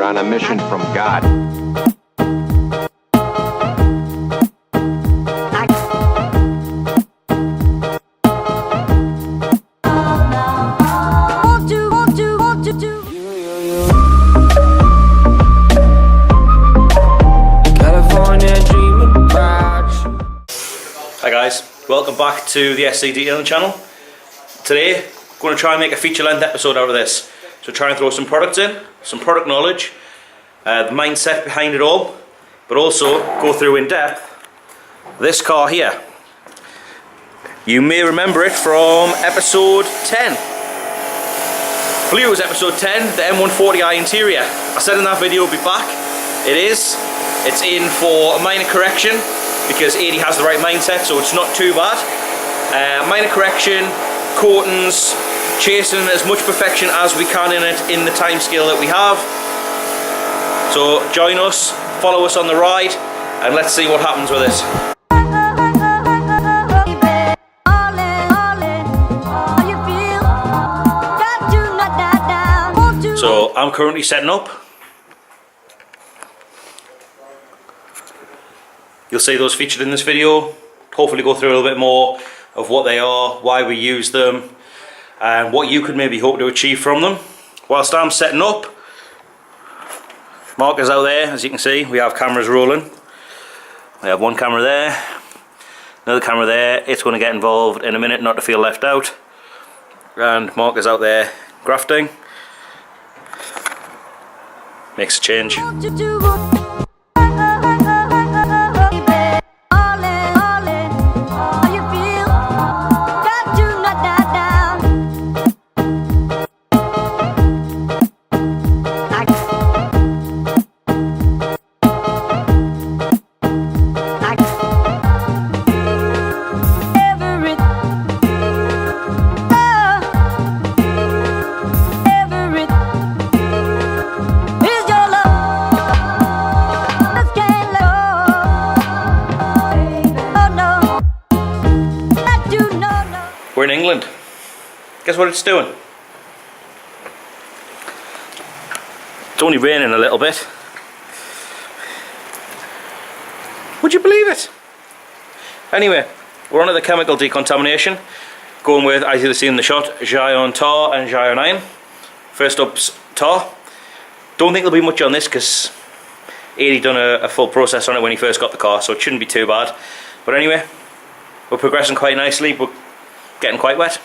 on a mission from God. Hi guys, welcome back to the SC Detailing channel. Today, I'm going to try and make a feature-length episode out of this. So try and throw some products in, some product knowledge, the mindset behind it all, but also go through in depth this car here. You may remember it from episode 10. I believe it was episode 10, the M140i interior. I said in that video it'll be back. It is. It's in for a minor correction, because Adrian has the right mindset, so it's not too bad. Minor correction, coatings, chasing as much perfection as we can in it in the time scale that we have. So join us, follow us on the ride, and let's see what happens with this. So I'm currently setting up. You'll see those featured in this video. Hopefully go through a little bit more of what they are, why we use them, and what you could maybe hope to achieve from them. Whilst I'm setting up, markers out there, as you can see, we have cameras rolling. We have one camera there, another camera there. It's going to get involved in a minute, not to feel left out. And markers out there, grafting. Makes a change. We're in England. Guess what it's doing? It's only raining a little bit. Would you believe it? Anyway, we're on to the chemical decontamination. Going with, as you'll see in the shot, Giant tar and Giant iron. First up's tar. Don't think there'll be much on this because Adie done a full process on it when he first got the car, so it shouldn't be too bad. But anyway, we're progressing quite nicely, but getting quite wet.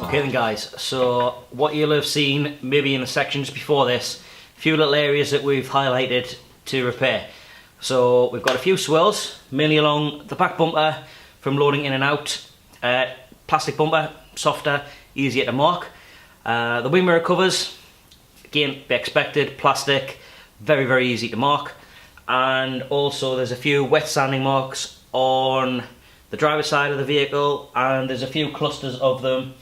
Okay then guys, so what you'll have seen maybe in the sections before this, a few little areas that we've highlighted to repair. So we've got a few swirls, mainly along the back bumper from loading in and out. Plastic bumper, softer, easier to mark. The wing mirror covers, again, be expected, plastic, very, very easy to mark. And also there's a few wet sanding marks on the driver's side of the vehicle, and there's a few clusters of them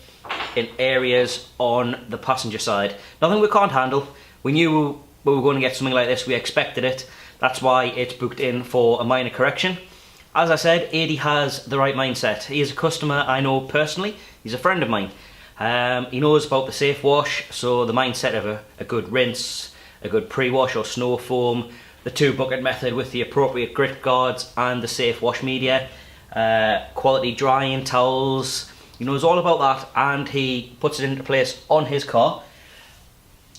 in areas on the passenger side. Nothing we can't handle. We knew we were going to get something like this, we expected it. That's why it's booked in for a minor correction. As I said, Adie has the right mindset. He is a customer I know personally. He's a friend of mine. He knows about the safe wash, so the mindset of a good rinse, a good pre-wash or snow foam, the 2-bucket method with the appropriate grit guards and the safe wash media, quality drying towels. He knows all about that, and he puts it into place on his car.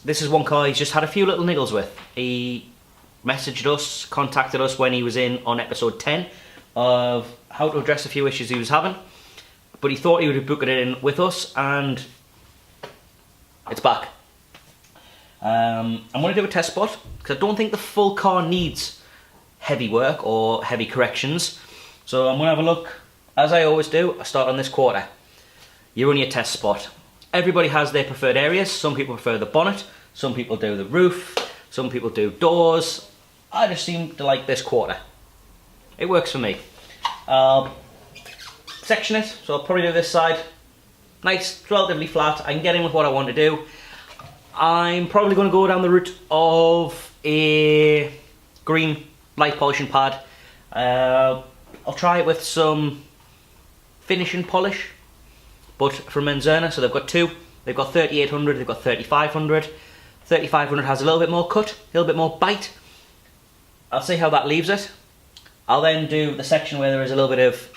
This is one car he's just had a few little niggles with. He messaged us, contacted us when he was in on episode 10 of how to address a few issues he was having, but he thought he would book it in with us, and it's back. I'm going to do a test spot because I don't think the full car needs heavy work or heavy corrections, so I'm going to have a look. As I always do, I start on this quarter. You're on your test spot. Everybody has their preferred areas. Some people prefer the bonnet, some people do the roof, some people do doors. I just seem to like this quarter. It works for me. Section it, so I'll probably do this side nice, it's relatively flat. I can get in with what I want to do. I'm probably going to go down the route of a green light polishing pad. I'll try it with some finishing polish, but from Menzerna. So they've got two. They've got 3800, they've got 3500. 3500 has a little bit more cut, a little bit more bite. I'll see how that leaves it. I'll then do the section where there is a little bit of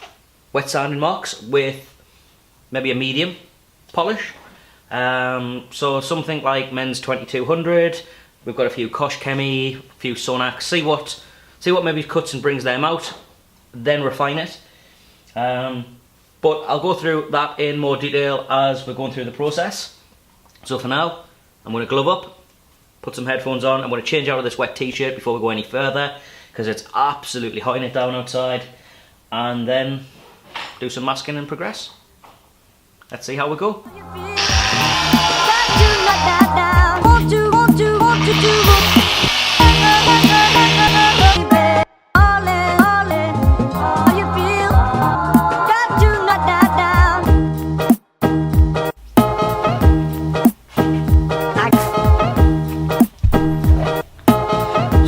wet sanding marks with maybe a medium polish. So something like Men's 2200. We've got a few Kosh Chemi, a few Sonax. See what maybe cuts and brings them out. Then refine it. But I'll go through that in more detail as we're going through the process. So for now, I'm going to glove up, put some headphones on. I'm going to change out of this wet t-shirt before we go any further, because it's absolutely hotting it down outside. And then do some masking and progress. Let's see how we go.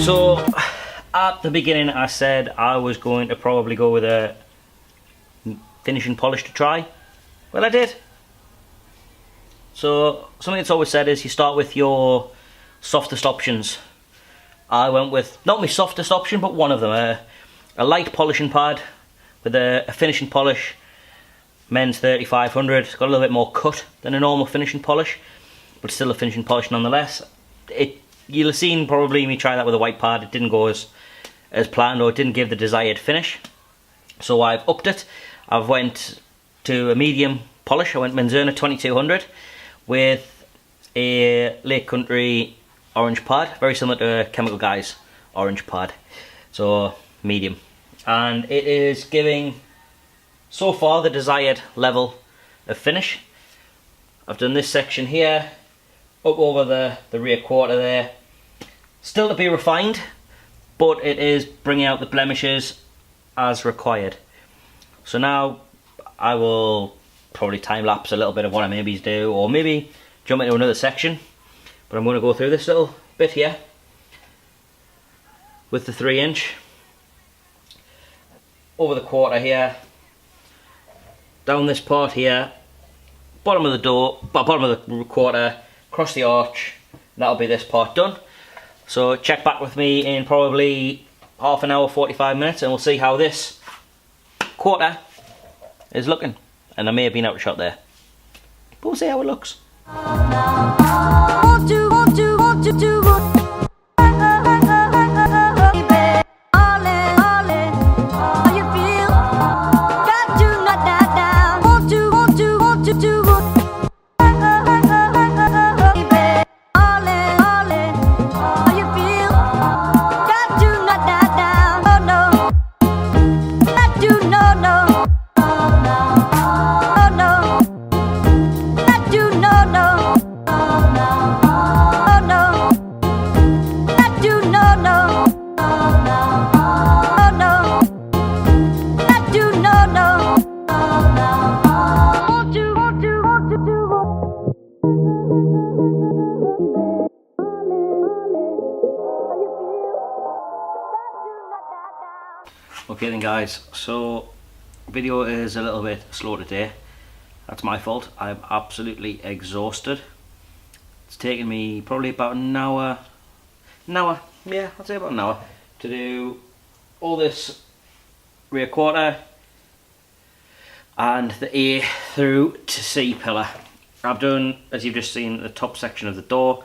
So at the beginning I said I was going to probably go with a finishing polish to try. Well, I did. So something that's always said is you start with your softest options. I went with not my softest option, but one of them, a light polishing pad with a finishing polish. Men's 3500. It's got a little bit more cut than a normal finishing polish, but still a finishing polish nonetheless. You'll have seen probably me try that with a white pad. It didn't go as planned, or it didn't give the desired finish. So I've upped it. I've went to a medium polish. I went Menzerna 2200 with a Lake Country orange pad, very similar to Chemical Guy's orange pad. So medium, and it is giving so far the desired level of finish. I've done this section here, up over the rear quarter there. Still to be refined, but it is bringing out the blemishes as required. So now I will probably time lapse a little bit of what I maybe do, or maybe jump into another section. But I'm going to go through this little bit here with the 3-inch over the quarter here, down this part here, bottom of the door, bottom of the quarter, across the arch. That'll be this part done. So check back with me in probably half an hour, 45 minutes, and we'll see how this quarter is looking. And I may have been out of shot there, but we'll see how it looks. Okay then guys, so video is a little bit slow today. That's my fault. I'm absolutely exhausted. It's taken me probably about an hour, yeah, I'd say about an hour to do all this rear quarter and the A through to C pillar. I've done, as you've just seen, the top section of the door.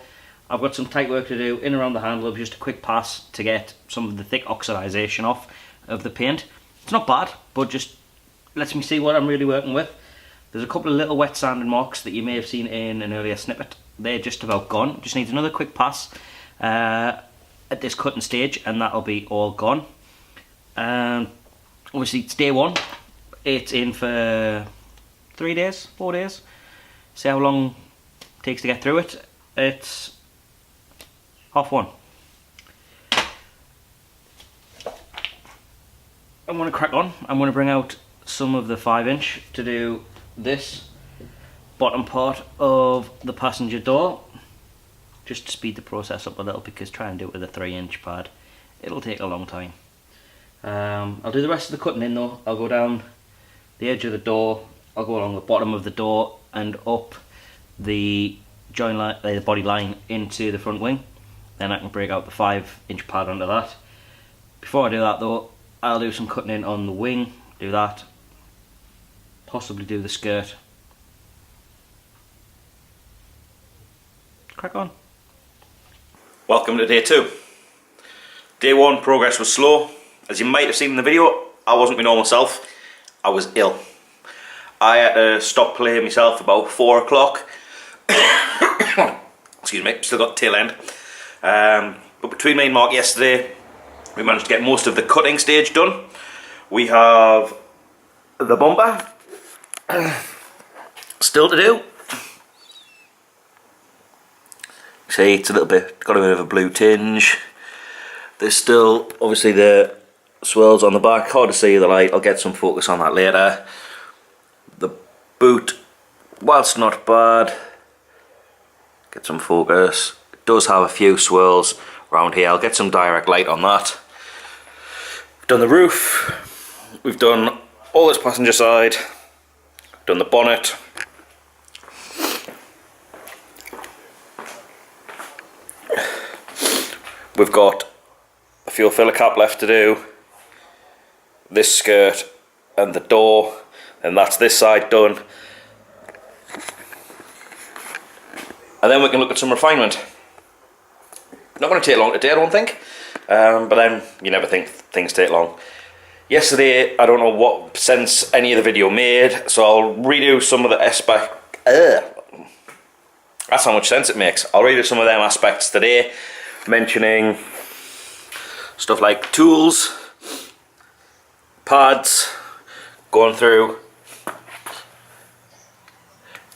I've got some tight work to do in around the handle, just a quick pass to get some of the thick oxidization off of the paint. It's not bad, but just lets me see what I'm really working with. There's a couple of little wet sanding marks that you may have seen in an earlier snippet. They're just about gone. Just needs another quick pass at this cutting stage, and that'll be all gone. Obviously it's day one. It's in for 3 days, 4 days. See how long it takes to get through it. It's 1:30. I'm going to crack on. I'm going to bring out some of the 5-inch to do this bottom part of the passenger door, just to speed the process up a little, because trying to do it with a 3-inch pad, it'll take a long time. I'll do the rest of the cutting in though. I'll go down the edge of the door, I'll go along the bottom of the door and up the join line, the body line into the front wing. Then I can break out the 5-inch pad onto that. Before I do that though, I'll do some cutting in on the wing, do that, possibly do the skirt. Crack on. Welcome to day 2. Day 1 progress was slow. As you might have seen in the video, I wasn't my normal self, I was ill. I had to stop playing myself about 4 o'clock. Excuse me, still got the tail end. But between me and Mark yesterday, we managed to get most of the cutting stage done. We have the bumper still to do. See, it's a little bit, got a bit of a blue tinge. There's still obviously the swirls on the back, hard to see the light, I'll get some focus on that later. The boot, whilst not bad, get some focus, it does have a few swirls around here, I'll get some direct light on that. We've done the roof, we've done all this passenger side, done the bonnet. We've got a fuel filler cap left to do, this skirt and the door, and that's this side done. And then we can look at some refinement. Not going to take long today, I don't think, but then you never think things take long. Yesterday, I don't know what sense any of the video made, so I'll redo some of the aspect. That's how much sense it makes. I'll redo some of them aspects today, mentioning stuff like tools, pads, going through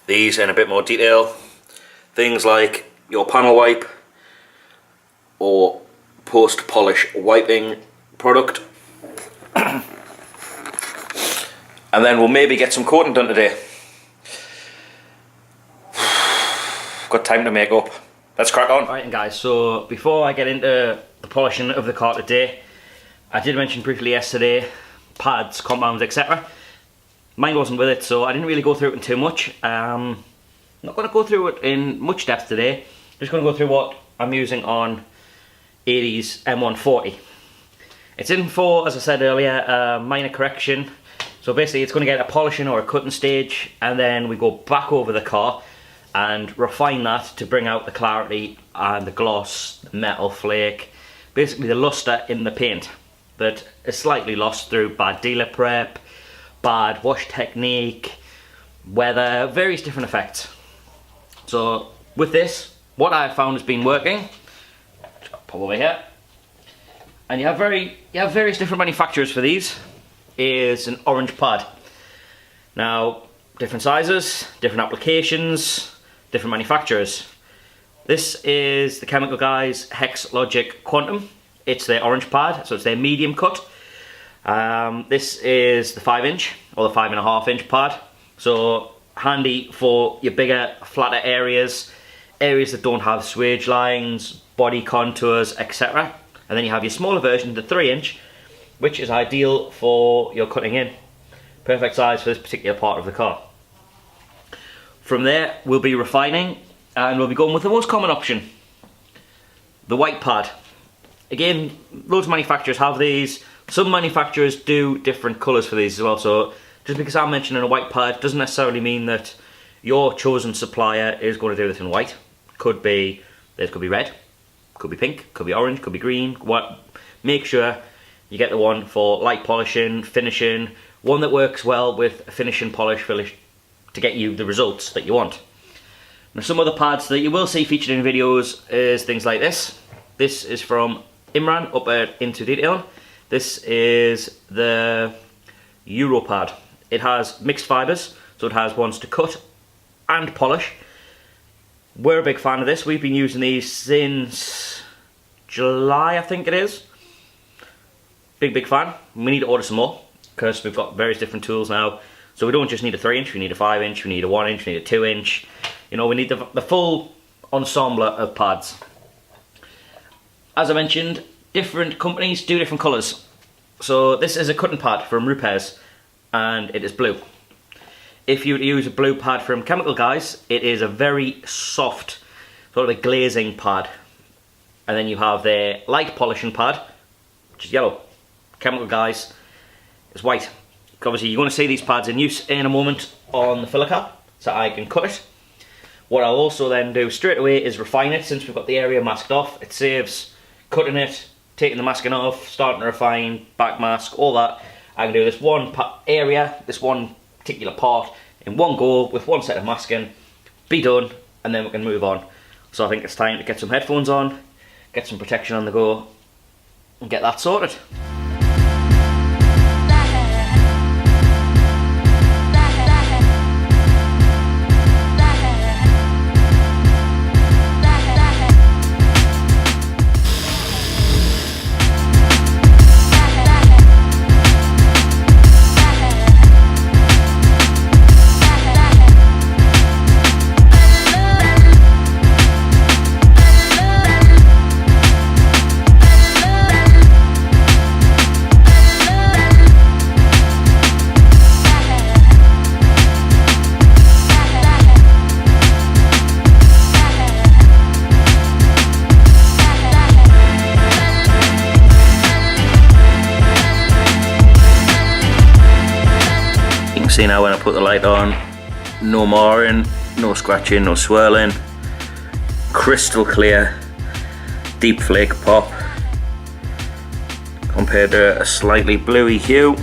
these in a bit more detail, things like your panel wipe or post-polish wiping product, and then we'll maybe get some coating done today. Got time to make up. Let's crack on. Alright guys, so before I get into the polishing of the car today, I did mention briefly yesterday pads, compounds, etc. Mine wasn't with it, so I didn't really go through it in too much. I'm not going to go through it in much depth today. I'm just going to go through what I'm using on 80's M140. It's in for, as I said earlier, a minor correction. So basically it's going to get a polishing or a cutting stage, and then we go back over the car and refine that to bring out the clarity and the gloss, the metal flake, basically the luster in the paint that is slightly lost through bad dealer prep, bad wash technique, weather, various different effects. So with this, what I've found has been working, just pop over here, and you have various different manufacturers for these, is an orange pad. Now, different sizes, different applications, different manufacturers. This is the Chemical Guys Hex Logic Quantum. It's their orange pad, so it's their medium cut. This is the 5-inch or the 5.5-inch pad. So handy for your bigger, flatter areas, areas that don't have swage lines, body contours, etc. And then you have your smaller version, the 3-inch, which is ideal for your cutting in. Perfect size for this particular part of the car. From there, we'll be refining, and we'll be going with the most common option, the white pad. Again, loads of manufacturers have these. Some manufacturers do different colours for these as well, so just because I'm mentioning a white pad doesn't necessarily mean that your chosen supplier is going to do this in white. Could be, this could be red, could be pink, could be orange, could be green. What? Make sure you get the one for light polishing, finishing, one that works well with finishing polish to get you the results that you want. Now, some other pads that you will see featured in videos is things like this. This is from Imran up at Into Detailing. This is the Euro pad. It has mixed fibres, so it has ones to cut and polish. We're a big fan of this. We've been using these since July, I think it is. Big fan. We need to order some more because we've got various different tools now. So we don't just need a 3-inch, we need a 5-inch, we need a 1-inch, we need a 2-inch. You know, we need the full ensemble of pads. As I mentioned, different companies do different colours. So this is a cutting pad from Repairs, and it is blue. If you use a blue pad from Chemical Guys, it is a very soft, sort of a glazing pad. And then you have their light polishing pad, which is yellow. Chemical Guys is white. Obviously you're going to see these pads in use in a moment on the filler cap, so I can cut it. What I'll also then do straight away is refine it. Since we've got the area masked off, it saves cutting it, taking the masking off, starting to refine, back mask, all that. I can do this one area, this one particular part in one go with one set of masking, be done, and then we can move on. So I think it's time to get some headphones on, get some protection on the go, and get that sorted. See now when I put the light on, no marring, no scratching, no swirling, crystal clear, deep flake pop compared to a slightly bluey hue.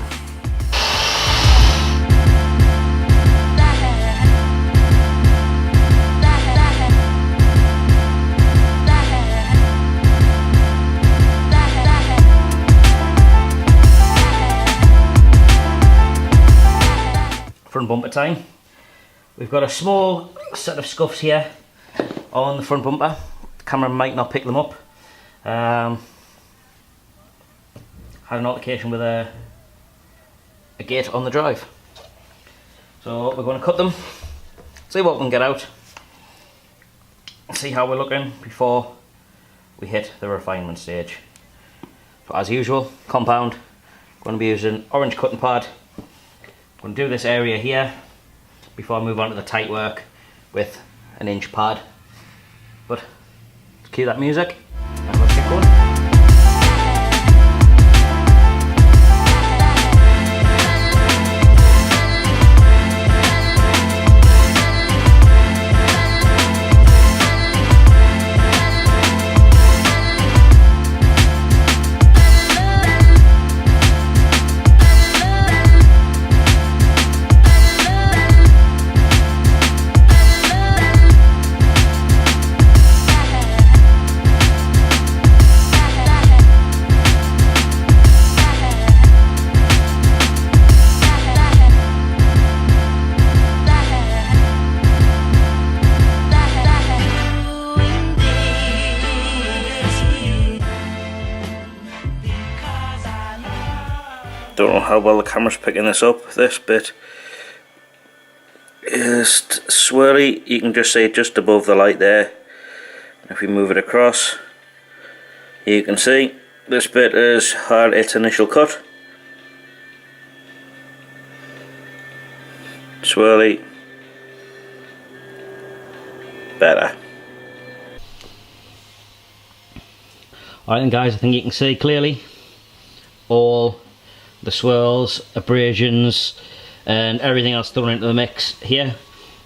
Front bumper time. We've got a small set of scuffs here on the front bumper. The camera might not pick them up. Had an altercation with a gate on the drive. So we're going to cut them, see what we can get out, see how we're looking before we hit the refinement stage. So as usual, compound, going to be using orange cutting pad. I'm going to do this area here before I move on to the tight work with an inch pad. But let's cue that music and let's get going. Don't know how well the camera's picking this up. This bit is swirly. You can just see it just above the light there. If we move it across, you can see this bit has had its initial cut. Swirly. Better. Alright then guys, I think you can see clearly all the swirls, abrasions and everything else thrown into the mix here.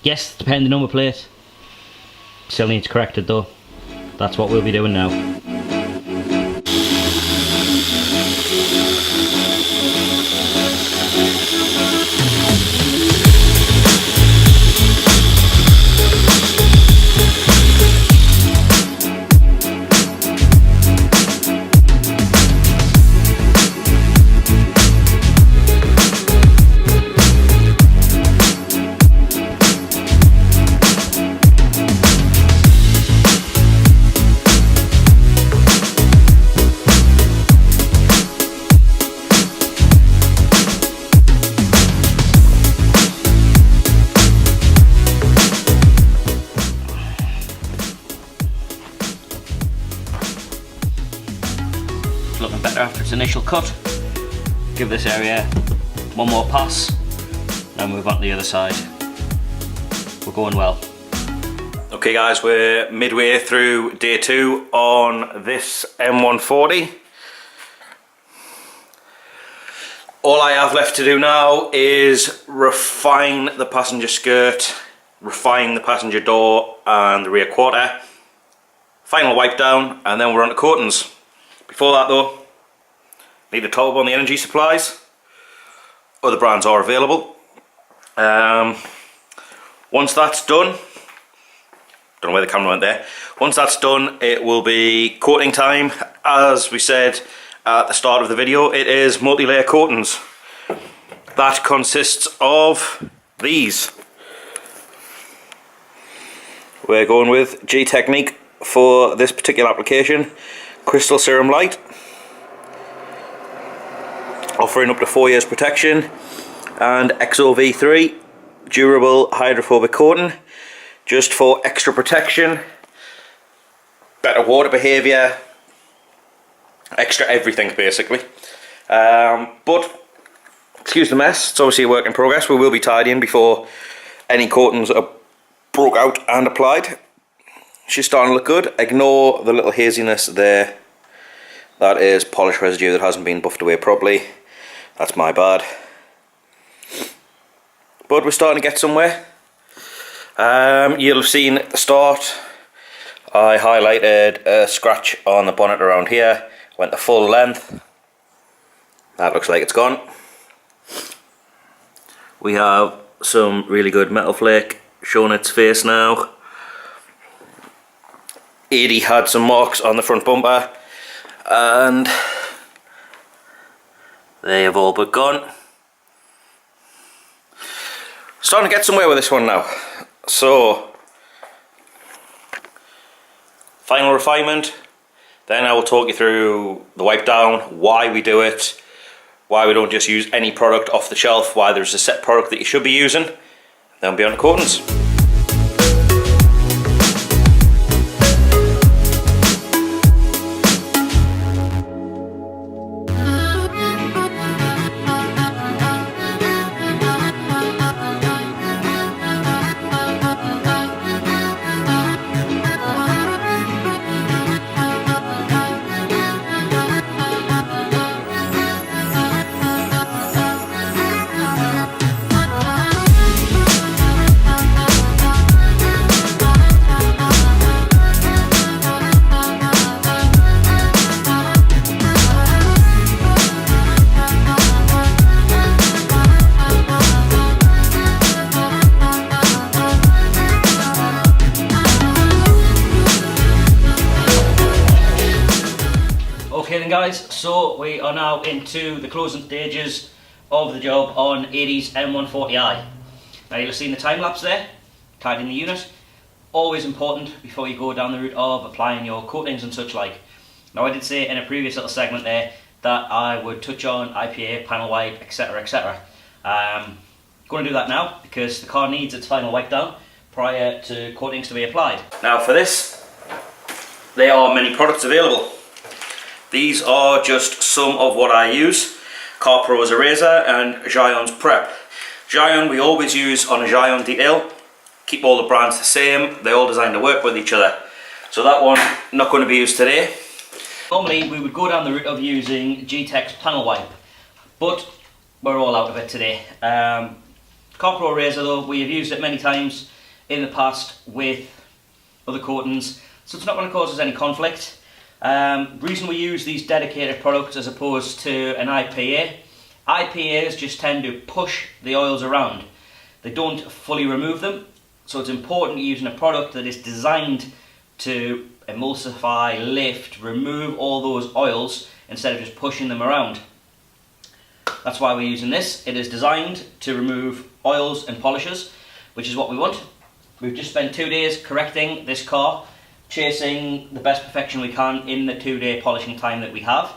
Yes, depending number plate. Still needs corrected though. That's what we'll be doing now. It's looking better after its initial cut. Give this area one more pass, now move on to the other side. We're going well. Okay guys, we're midway through day 2 on this M140. All I have left to do now is refine the passenger skirt, refine the passenger door and the rear quarter. Final wipe down and then we're on to coatings. Before that though, need to top up on the energy supplies. Other brands are available. Once that's done, don't know where the camera went there. Once that's done, it will be coating time. As we said at the start of the video, it is multi-layer coatings. That consists of these. We're going with Gtechniq for this particular application. Crystal Serum Light, offering up to 4 years protection, and XOV3 durable hydrophobic coating, just for extra protection, better water behaviour, extra everything basically. But excuse the mess, it's obviously a work in progress. We will be tidying before any coatings are broke out and applied. She's starting to look good. Ignore the little haziness there. That is polish residue that hasn't been buffed away properly. That's my bad. But we're starting to get somewhere. You'll have seen at the start I highlighted a scratch on the bonnet around here. Went the full length. That looks like it's gone. We have some really good metal flake showing its face now. 80 had some marks on the front bumper and they have all but gone. Starting to get somewhere with this one now. So, final refinement, then I will talk you through the wipe down, why we do it, why we don't just use any product off the shelf, why there's a set product that you should be using, then we'll be on to coatings. Okay then guys, so we are now into the closing stages of the job on Adrian's M140i. Now you'll have seen the time lapse there, tied in the unit. Always important before you go down the route of applying your coatings and such like. Now I did say in a previous little segment there that I would touch on IPA, panel wipe, etc, etc. Going to do that now because the car needs its final wipe down prior to coatings to be applied. Now for this, there are many products available. These are just some of what I use. CarPro's Eraser and Gion's Prep. Gion we always use on a Gion detail. Keep all the brands the same, they're all designed to work with each other. So that one, not going to be used today. Normally we would go down the route of using Gtech's panel wipe, but we're all out of it today. CarPro Eraser though, we have used it many times in the past with other coatings, so it's not going to cause us any conflict. Reason we use these dedicated products as opposed to an IPA, IPAs just tend to push the oils around. They don't fully remove them, so it's important using a product that is designed to emulsify, lift, remove all those oils instead of just pushing them around. That's why we're using this. It is designed to remove oils and polishes, which is what we want. We've just spent 2 days correcting this car, chasing the best perfection we can in the 2-day polishing time that we have.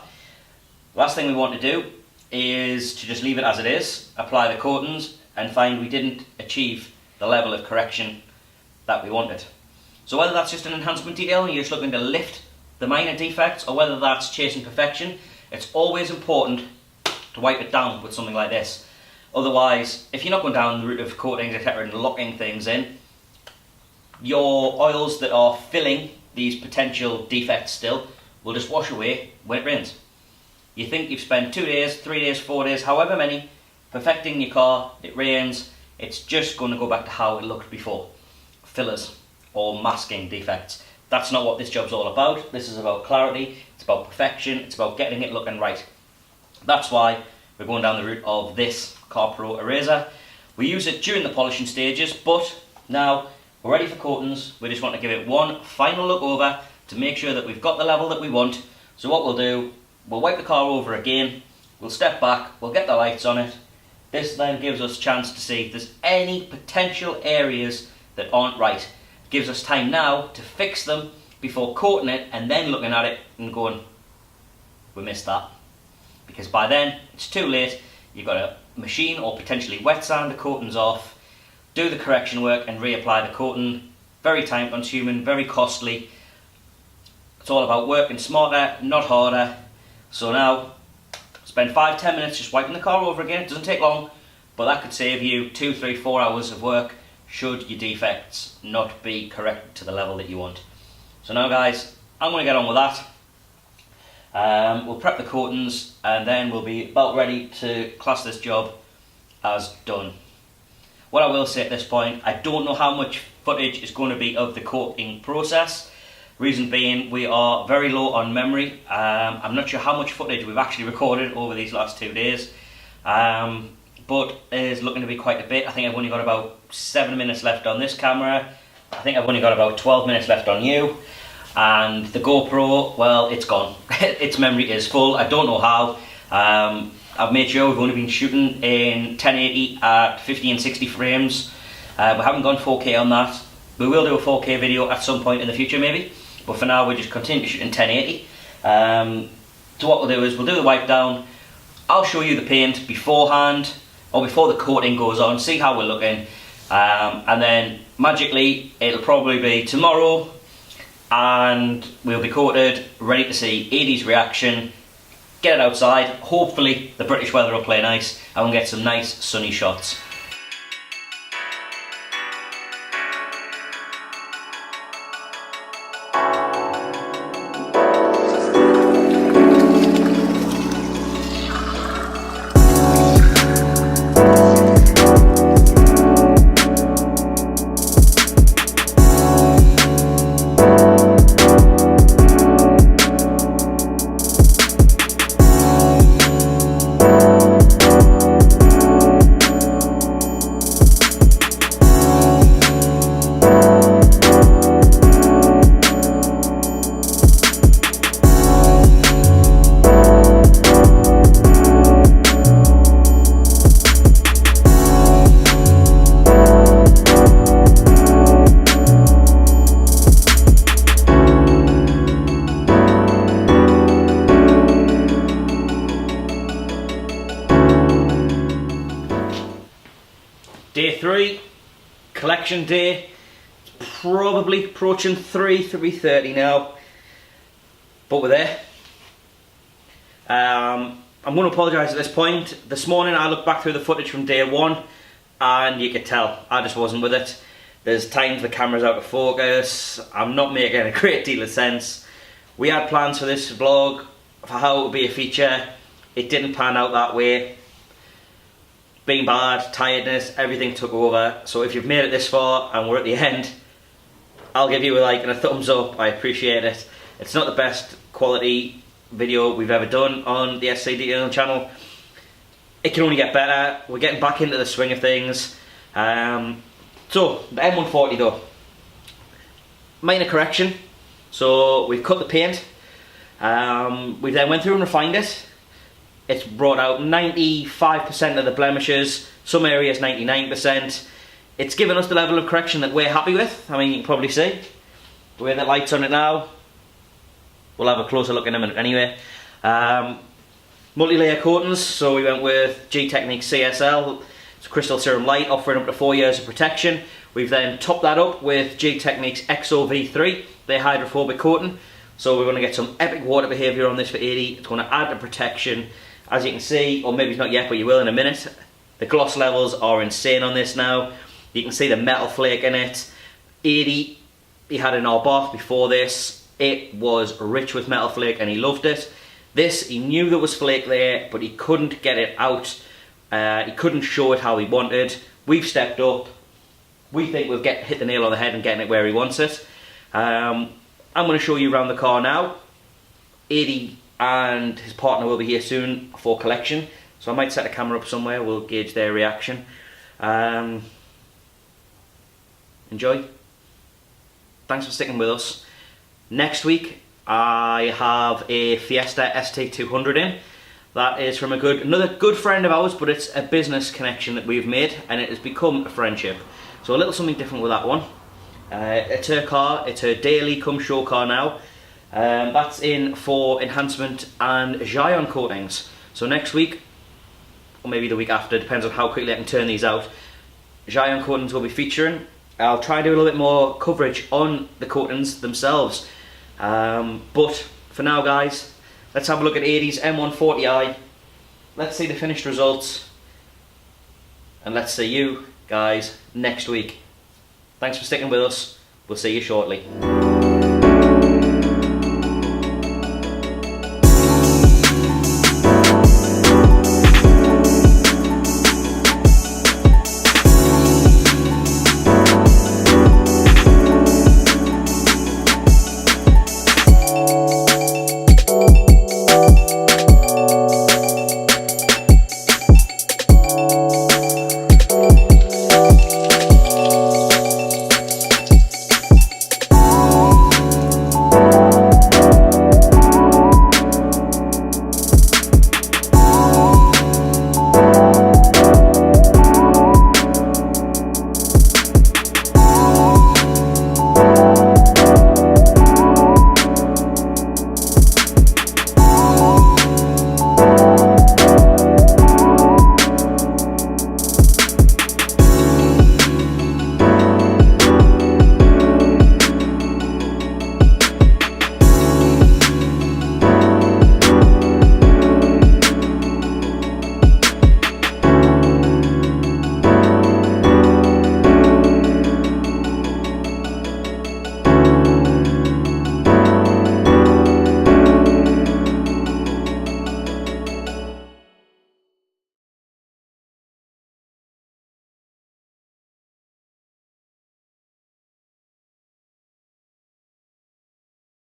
Last thing we want to do is to just leave it as it is, apply the coatings and find we didn't achieve the level of correction that we wanted. So whether that's just an enhancement detail and you're just looking to lift the minor defects, or whether that's chasing perfection, It's always important to wipe it down with something like this. Otherwise, if you're not going down the route of coatings, etc., and locking things in, your oils that are filling these potential defects still will just wash away when it rains. You think you've spent 2 days, 3 days, 4 days, however many, perfecting your car, it rains, it's just going to go back to how it looked before. Fillers or masking defects. That's not what this job's all about. This is about clarity, it's about perfection, it's about getting it looking right. That's why we're going down the route of this Car Pro eraser. We use it during the polishing stages, but now we're ready for coatings. We just want to give it one final look over to make sure that we've got the level that we want. So what we'll do, we'll wipe the car over again, we'll step back, we'll get the lights on it. This then gives us a chance to see if there's any potential areas that aren't right. It gives us time now to fix them before coating it and then looking at it and going, we missed that. Because by then, it's too late. You've got to machine or potentially wet sand the coatings off, do the correction work and reapply the coating. Very time consuming, very costly. It's all about working smarter, not harder. So now, spend 5-10 minutes just wiping the car over again. It doesn't take long, but that could save you 2, 3, 4 hours of work should your defects not be corrected to the level that you want. So now guys, I'm going to get on with that. We'll prep the coatings and then we'll be about ready to class this job as done. What I will say at this point, I don't know how much footage is going to be of the coating process. Reason being, we are very low on memory. I'm not sure how much footage we've actually recorded over these last 2 days, but there's looking to be quite a bit. I think I've only got about 7 minutes left on this camera. I think I've only got about 12 minutes left on you. And the GoPro, well, it's gone. Its memory is full. I don't know how. I've made sure we've only been shooting in 1080 at 50 and 60 frames. We haven't gone 4K on that. We will do a 4K video at some point in the future maybe, but for now we just continue to shoot in 1080. So what we'll do is we'll do the wipe down. I'll show you the paint beforehand, or before the coating goes on, see how we're looking, and then magically it'll probably be tomorrow and we'll be coated, ready to see Edie's reaction, get it outside. Hopefully the British weather will play nice and we'll get some nice sunny shots. Day 3, collection day. It's probably approaching 3:30 now, but we're there. I'm going to apologise at this point. This morning I looked back through the footage from day 1 and you could tell I just wasn't with it. There's times the camera's out of focus, I'm not making a great deal of sense. We had plans for this vlog, for how it would be a feature. It didn't pan out that way. Being bad, tiredness, everything took over. So if you've made it this far and we're at the end, I'll give you a like and a thumbs up. I appreciate it. It's not the best quality video we've ever done on the SC Detailing channel. It can only get better. We're getting back into the swing of things. So the M140 though, minor correction. So we've cut the paint. We then went through and refined it. It's brought out 95% of the blemishes, some areas 99%. It's given us the level of correction that we're happy with. I mean, you can probably see. The way the light's on it now. We'll have a closer look in a minute anyway. Multi-layer coatings, so we went with Gtechniq CSL. It's Crystal Serum Light, offering up to 4 years of protection. We've then topped that up with Gtechniq's XOV3, their hydrophobic coating. So we're going to get some epic water behaviour on this for 80. It's going to add to protection. As you can see, or maybe it's not yet, but you will in a minute, the gloss levels are insane on this now. You can see the metal flake in it. 80, he had in our bath before this. It was rich with metal flake and he loved it. This, he knew there was flake there, but he couldn't get it out. He couldn't show it how he wanted. We've stepped up. We think we'll hit the nail on the head and getting it where he wants it. I'm going to show you around the car now. 80 and his partner will be here soon for collection. So I might set a camera up somewhere, we'll gauge their reaction. Enjoy. Thanks for sticking with us. Next week I have a Fiesta ST200 in. That is from another good friend of ours, but it's a business connection that we've made and it has become a friendship. So a little something different with that one. It's her car, it's her daily come show car now. That's in for enhancement and Gion coatings. So next week, or maybe the week after, depends on how quickly I can turn these out, Gion coatings will be featuring. I'll try to do a little bit more coverage on the coatings themselves. But for now guys, let's have a look at 80's M140i. Let's see the finished results. And let's see you guys next week. Thanks for sticking with us. We'll see you shortly.